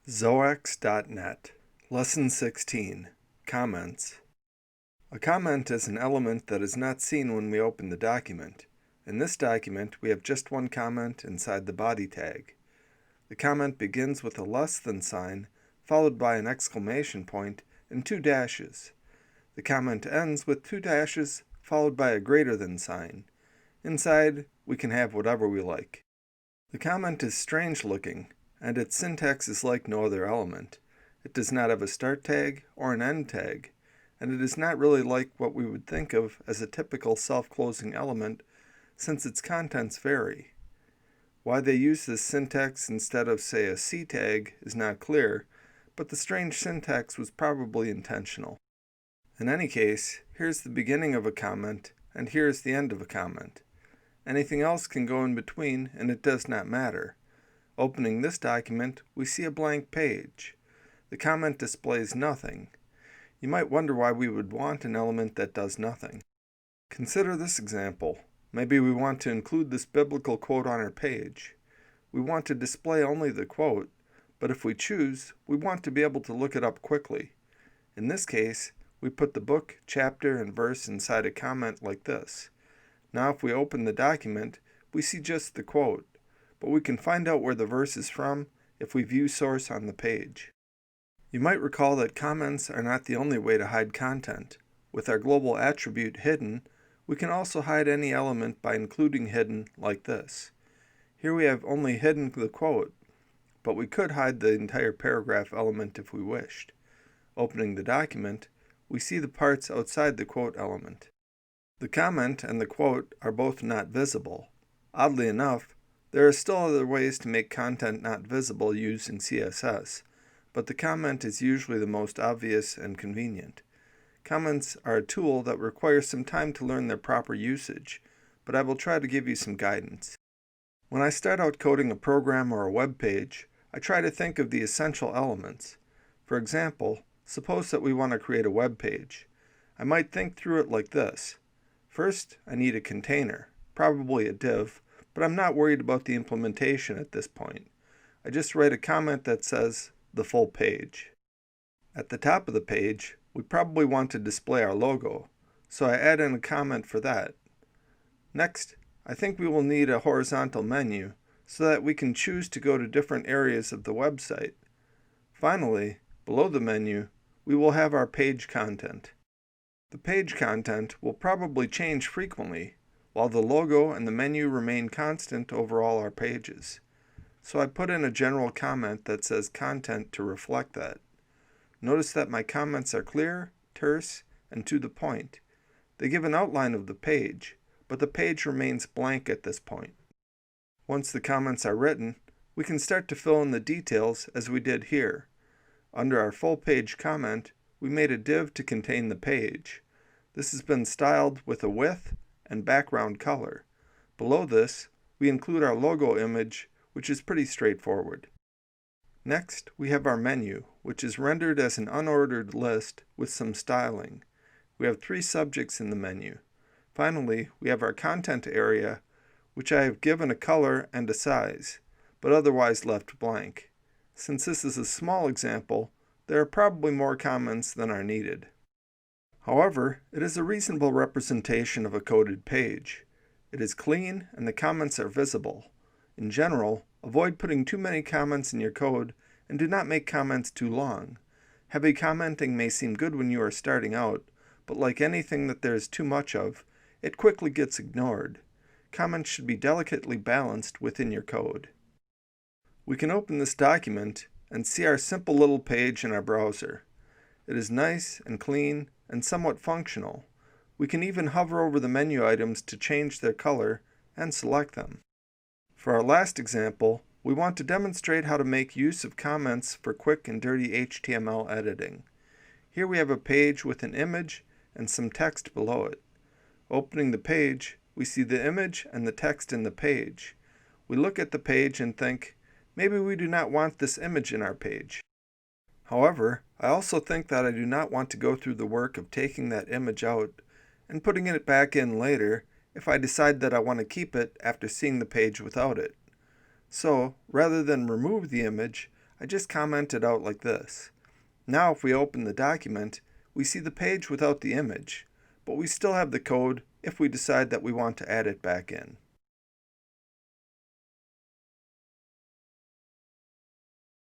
Zoex.net. Lesson 16. Comments. A comment is an element that is not seen when we open the document. In this document, we have just one comment inside the body tag. The comment begins with a less than sign, followed by an exclamation point and 2 dashes. The comment ends with 2 dashes, followed by a greater than sign. Inside, we can have whatever we like. The comment is strange looking, and its syntax is like no other element. It does not have a start tag or an end tag, and it is not really like what we would think of as a typical self-closing element, since its contents vary. Why they use this syntax instead of, say, a C tag is not clear, but the strange syntax was probably intentional. In any case, here's the beginning of a comment, and here's the end of a comment. Anything else can go in between, and it does not matter. Opening this document, we see a blank page. The comment displays nothing. You might wonder why we would want an element that does nothing. Consider this example. Maybe we want to include this biblical quote on our page. We want to display only the quote, but if we choose, we want to be able to look it up quickly. In this case, we put the book, chapter, and verse inside a comment like this. Now if we open the document, we see just the quote, but we can find out where the verse is from if we view source on the page. You might recall that comments are not the only way to hide content. With our global attribute hidden, we can also hide any element by including hidden like this. Here we have only hidden the quote, but we could hide the entire paragraph element if we wished. Opening the document, we see the parts outside the quote element. The comment and the quote are both not visible. Oddly enough, there are still other ways to make content not visible using CSS, but the comment is usually the most obvious and convenient. Comments are a tool that requires some time to learn their proper usage, but I will try to give you some guidance. When I start out coding a program or a web page, I try to think of the essential elements. For example, suppose that we want to create a web page. I might think through it like this. First, I need a container, probably a div, but I'm not worried about the implementation at this point. I just write a comment that says the full page. At the top of the page, we probably want to display our logo, so I add in a comment for that. Next, I think we will need a horizontal menu so that we can choose to go to different areas of the website. Finally, below the menu, we will have our page content. The page content will probably change frequently, while the logo and the menu remain constant over all our pages. So I put in a general comment that says content to reflect that. Notice that my comments are clear, terse, and to the point. They give an outline of the page, but the page remains blank at this point. Once the comments are written, we can start to fill in the details as we did here. Under our full page comment, we made a div to contain the page. This has been styled with a width and background color. Below this, we include our logo image, which is pretty straightforward. Next, we have our menu, which is rendered as an unordered list with some styling. We have 3 subjects in the menu. Finally, we have our content area, which I have given a color and a size, but otherwise left blank. Since this is a small example, there are probably more comments than are needed. However, it is a reasonable representation of a coded page. It is clean and the comments are visible. In general, avoid putting too many comments in your code and do not make comments too long. Heavy commenting may seem good when you are starting out, but like anything that there is too much of, it quickly gets ignored. Comments should be delicately balanced within your code. We can open this document and see our simple little page in our browser. It is nice and clean and somewhat functional. We can even hover over the menu items to change their color and select them. For our last example, we want to demonstrate how to make use of comments for quick and dirty HTML editing. Here we have a page with an image and some text below it. Opening the page, we see the image and the text in the page. We look at the page and think, maybe we do not want this image in our page. However, I also think that I do not want to go through the work of taking that image out and putting it back in later if I decide that I want to keep it after seeing the page without it. So, rather than remove the image, I just comment it out like this. Now if we open the document, we see the page without the image, but we still have the code if we decide that we want to add it back in.